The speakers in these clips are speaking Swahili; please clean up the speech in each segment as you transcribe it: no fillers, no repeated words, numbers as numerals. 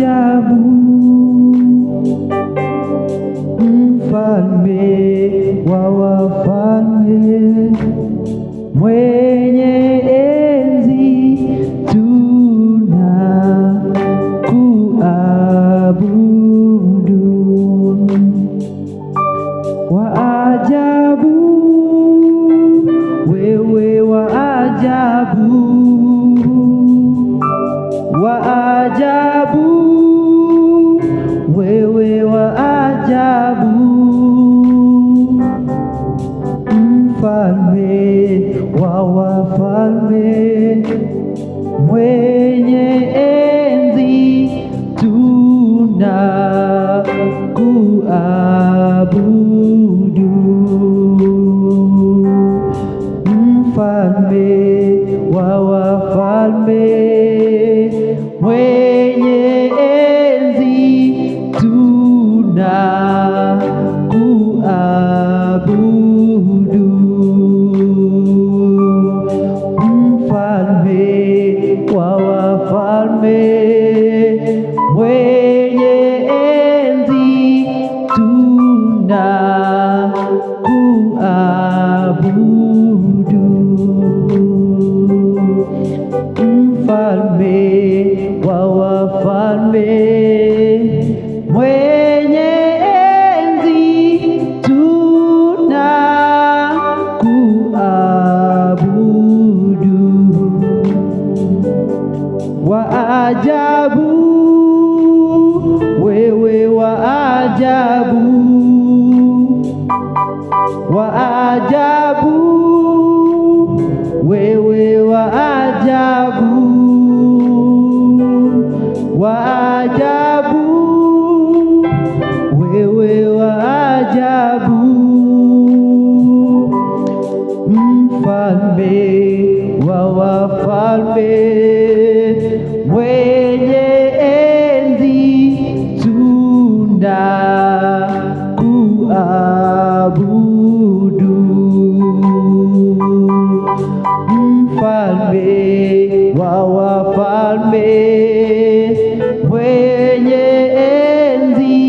ajabu, mfalme wa wafalme, mwenye enzi tunakuabudu. Wa ajabu, wewe wa ajabu, wa ajabu, wewe wa ajabu, mfalme wa wafalme, mwenye enzi tunakuabudu. Mfalme wa wafalme, mwenye enzi tunakuabudu. Mfalme wa wafalme, mwenye enzi tunakuabudu. Mfalme wa wafalme, mwenye enzi tunakuabudu. Wa ajabu, wewe wa ajabu, wa ajabu, wewe wa ajabu, wa ajabu, wewe wa ajabu, mfalme wa wafalme, mwenye enzi tunakuabudu. Mfalme wa wafalme, mwenye enzi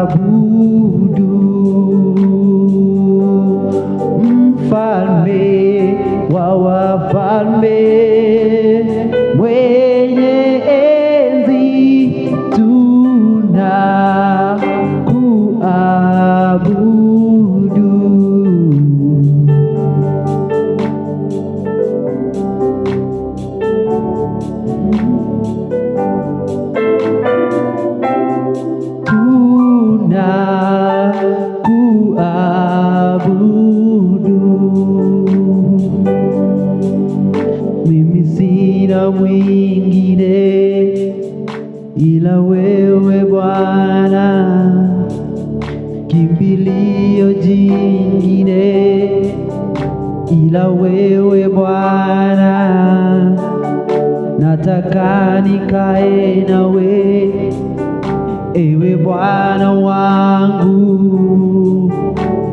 tunakuabudu. Mfalme wa wafalme, mwenye enzi tunakuabudu. Mimi sina mwingine ila wewe Bwana, kimbilio jingine ila wewe Bwana. Nataka nikae nawe, ewe Bwana wangu,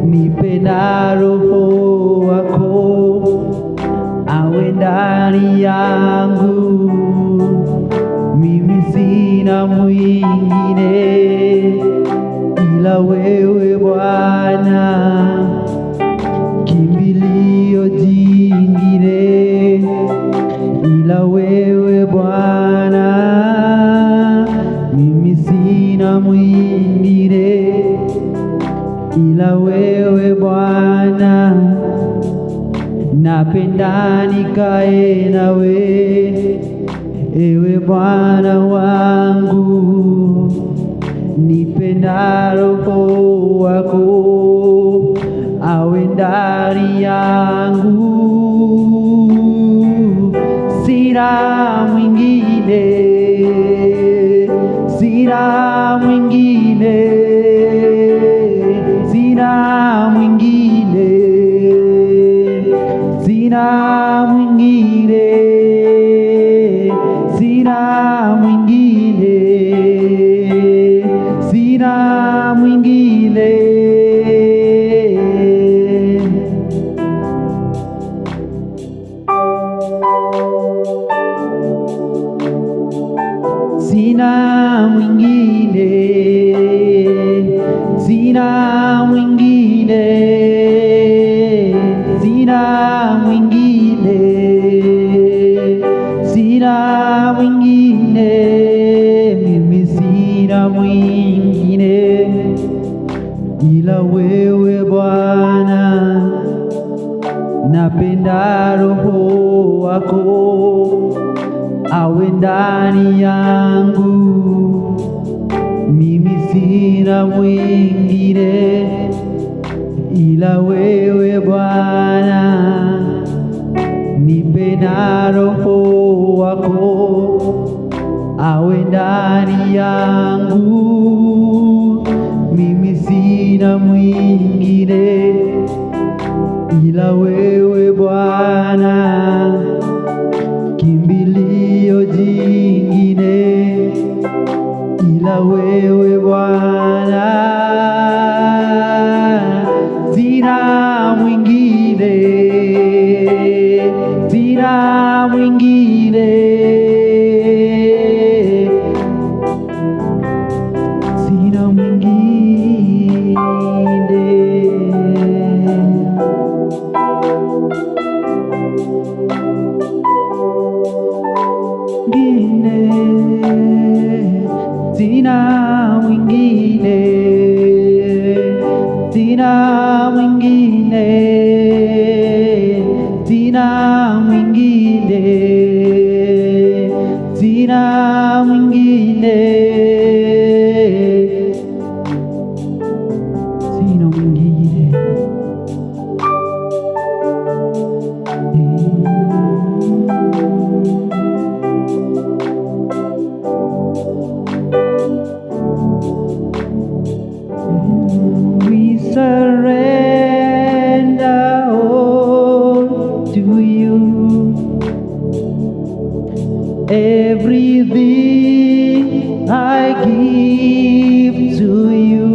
nipe na Roho wako awe ndani yangu. Mimi sina mwingine ila wewe Bwana, kimbilio jingine ila wewe Bwana. Mimi sina mwingine ila wewe Bwana, napenda nikae nawe, ewe Bwana wangu, nipe na Roho wako awe ndani yangu. Sina mwingine, sina mwingine, sina mwingine, sina mwingine, sina mwingine, sina mwingine. sina mwingine, sina mwingine, sina mwingine, sina mwingine, mimi sina mwingine ila wewe Bwana. Napenda Roho wako awe ndani yangu, mimi sina mwingine ila wewe Bwana. Nipe na Roho wako awe ndani yangu, mimi sina mwingine ila wewe Bwana. Kimbilio jingine ila wewe Bwana, sina mwingine, sina mwingine, sina mwingine. Sina mwingine, sina mwingine, sina mwingine, sina mwingine, sina mwingine. We surrender all to you, everything I give to you.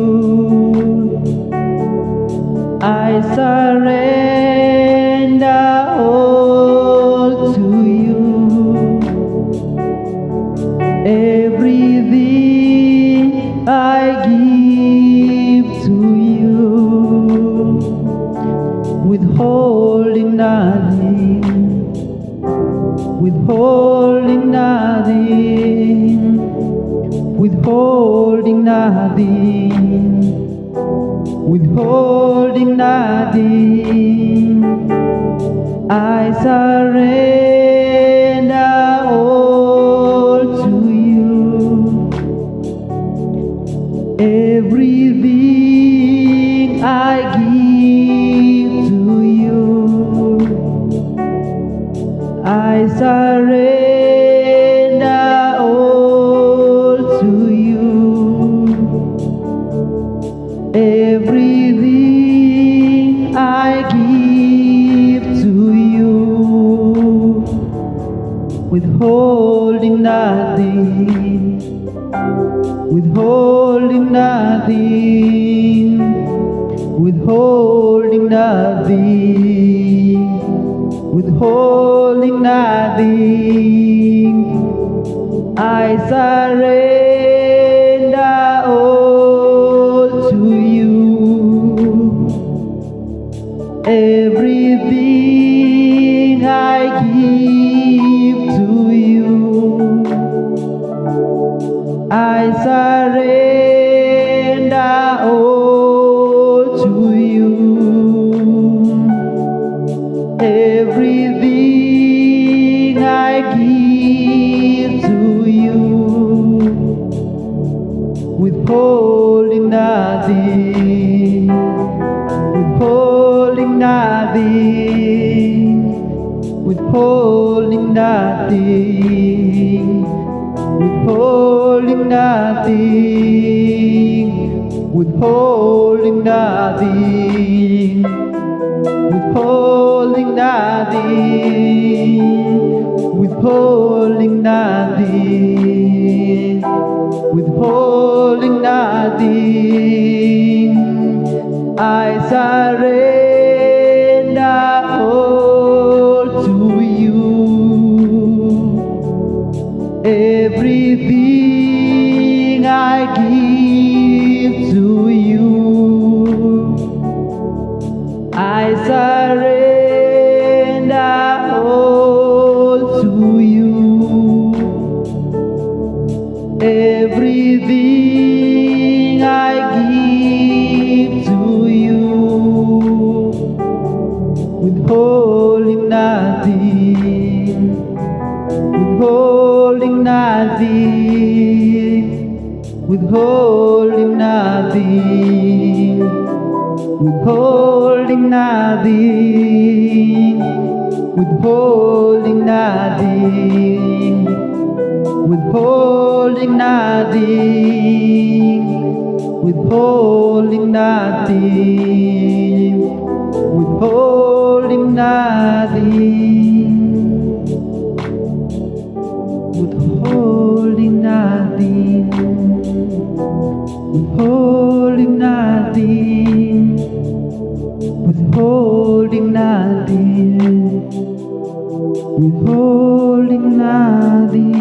I surrender all to you, everything I give to you, withholding nothing, withholding nothing, withholding nothing, withholding nothing. I surrender all to you, everything I give to you. I surrender all to you, everything I give to you, withholding nothing, withholding nothing, withholding nothing, withholding nothing. I surrender all to you, everything I give to you. I surrender all to you, everything I give to you, withholding nothing, withholding nothing, withholding nothing, withholding nothing, withholding nothing, withholding nothing, withholding nothing, withholding nothing. I surrender all to you, Everything I give to you, I surrender all to you. Everything I give to you, withholding nothing, withholding nothing, withholding nothing, withholding nothing, withholding nothing, withholding nothing, withholding nothing, withholding nothing, withholding nothing, withholding nothing, withholding nothing, withholding nothing.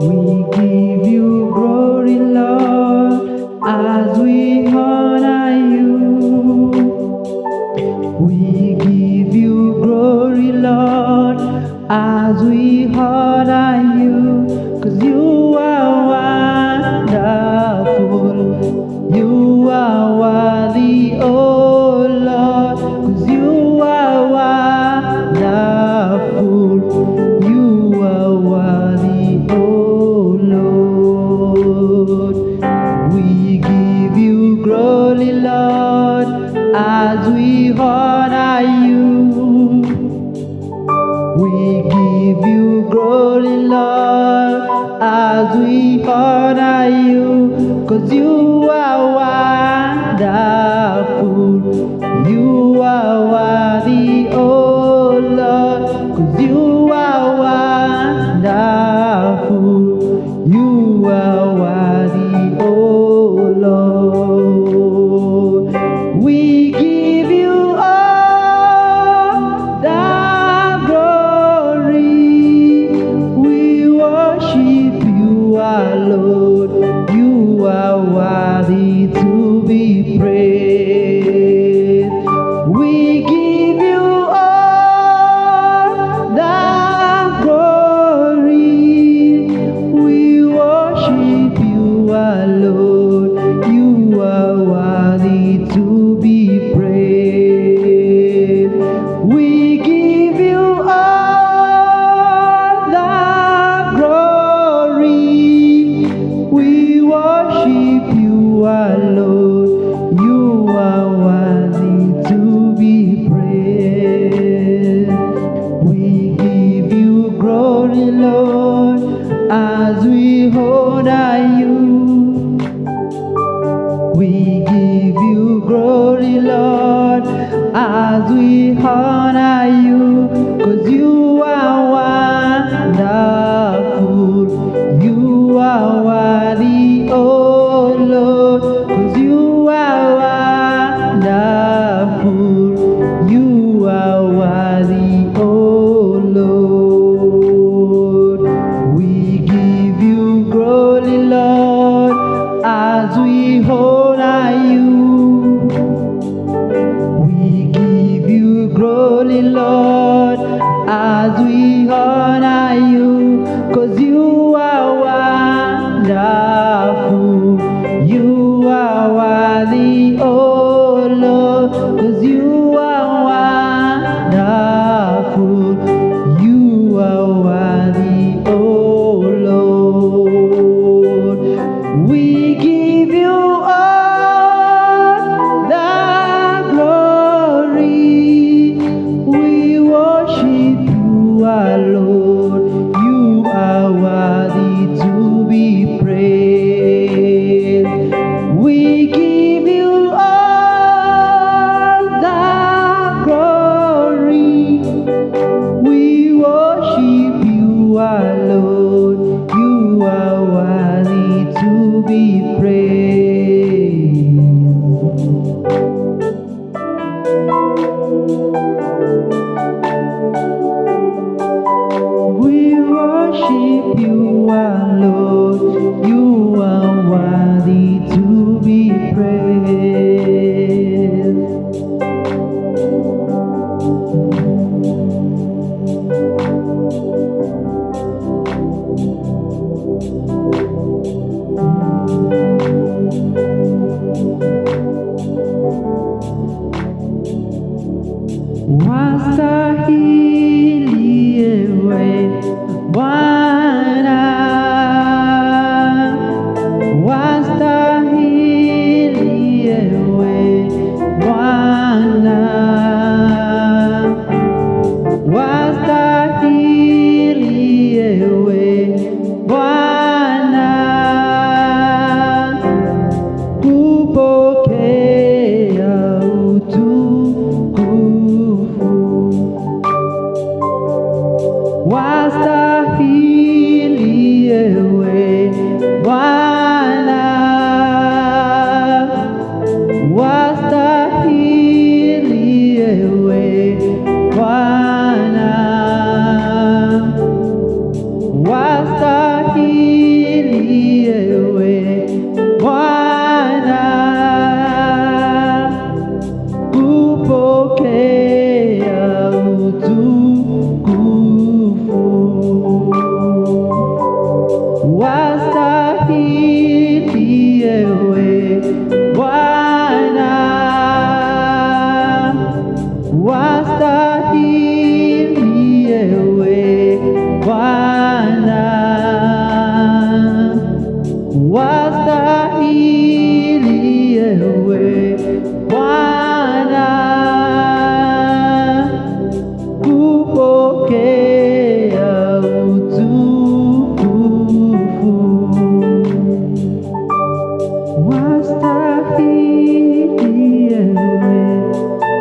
We give you glory, Lord, as we honor you. We give you glory, Lord, as we honor you, 'cause you are wonderful, you are worthy, oh Lord, 'cause you are wonderful, you are worthy, oh Lord. We give you glory, Lord, as we honor you. We give you glory, Lord, as we honor you, 'cause you are wonderful, you are worthy, oh Lord, 'cause you are wonderful, you are worthy, oh Lord. We give you all the glory, we worship you, our Lord, you are worthy to be praised. We give you all the glory, we worship you, our Lord, you are worthy to be praised. We give you all the glory, we worship you, our Lord, you are worthy to be praised. We give you glory, Lord, as we honor you. We give you glory, Lord, as we honor you, 'cause you are wonderful, you are worthy, oh Lord, 'cause you are wonderful, you are worthy, oh Lord. We give you glory, Lord, as we honor you. We give you glory, Lord, as we honor you, 'cause you are wonderful, you are worthy, oh Lord, 'cause you are wonderful, you are worthy, oh Lord. We give you all the glory, we worship you, our Lord, you are worthy to be praised. We give you all the wastahili ewe Bwana, wastahili ewe Bwana, wastahili ewe Bwana, kupokea utukufu. Wastahili ewe Bwana, wastahili ewe Bwana, wastahili ewe Bwana, kupokea utukufu. Wastahili ewe Bwana, wastahili ewe Bwana, wastahili ewe Bwana, kupokea utukufu. Wastahili ewe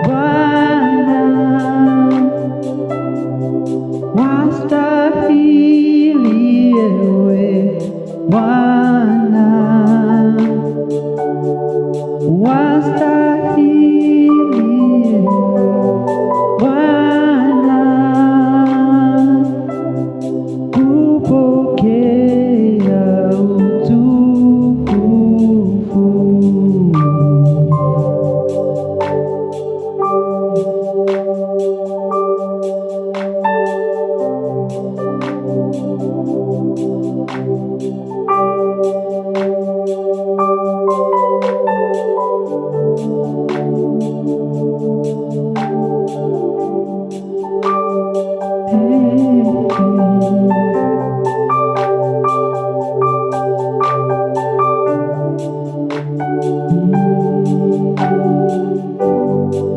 Bwana, wastahili ewe Bwana, wastahili ewe Bwana, kupokea utukufu.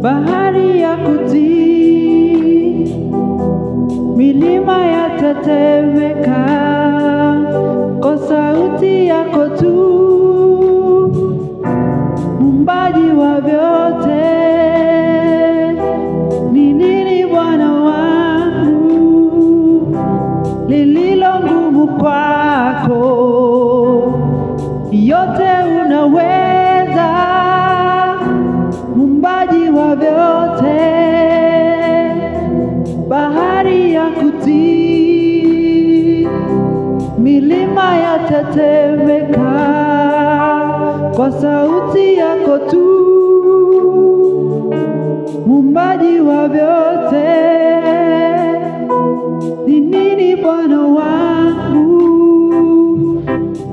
Bahari ya kutii, milima yatetemeka kwa sauti yako tu, Muumbaji wa vyote. Ni nini Bwana wangu lililo ngumu kwako? Yote unaweza, Muumbaji wa vyote. Bahari ya kutii, milima yatetemeka kwa sauti yako tu, Muumbaji wa vyote. Ni nini Bwana wangu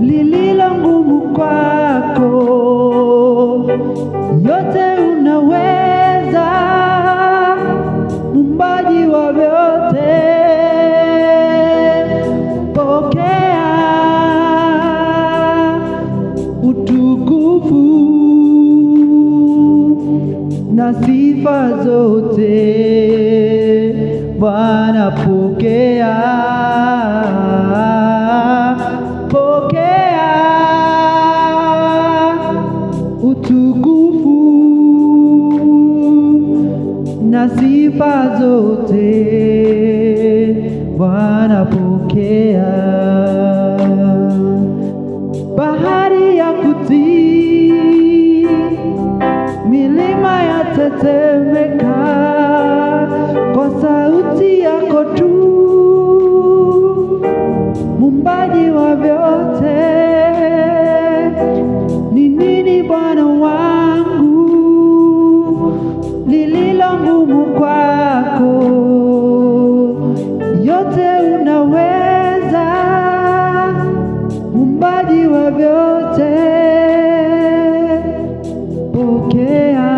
lililo ngumu kwako? Yote unaweza, Muumbaji wa vyote. Pokea utukufu na sifa zote Bwana, pokea, pokea utukufu na sifa zote Bwana, pokea. Bahari ya kutii, milima yatetemeka kwa sauti yako tu, Muumbaji wa vyote. Ni nini Bwana wangu lililo ngumu kwako? Yote unaweza, Muumbaji wa vyote. Pokea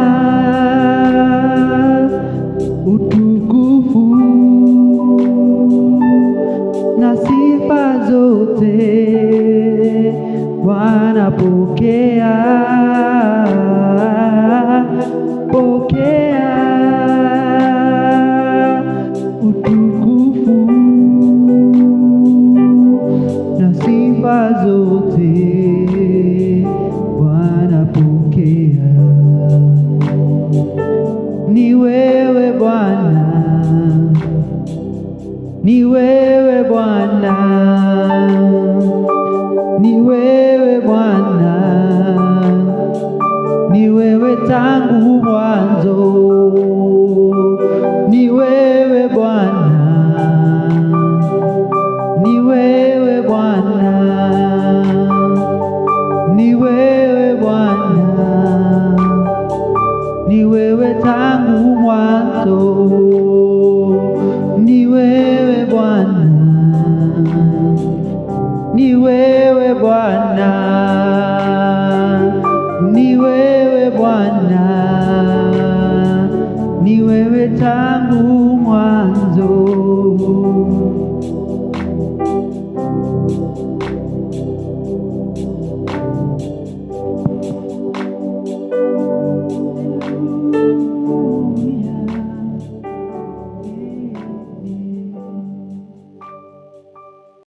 ni wewe Bwana, ni wewe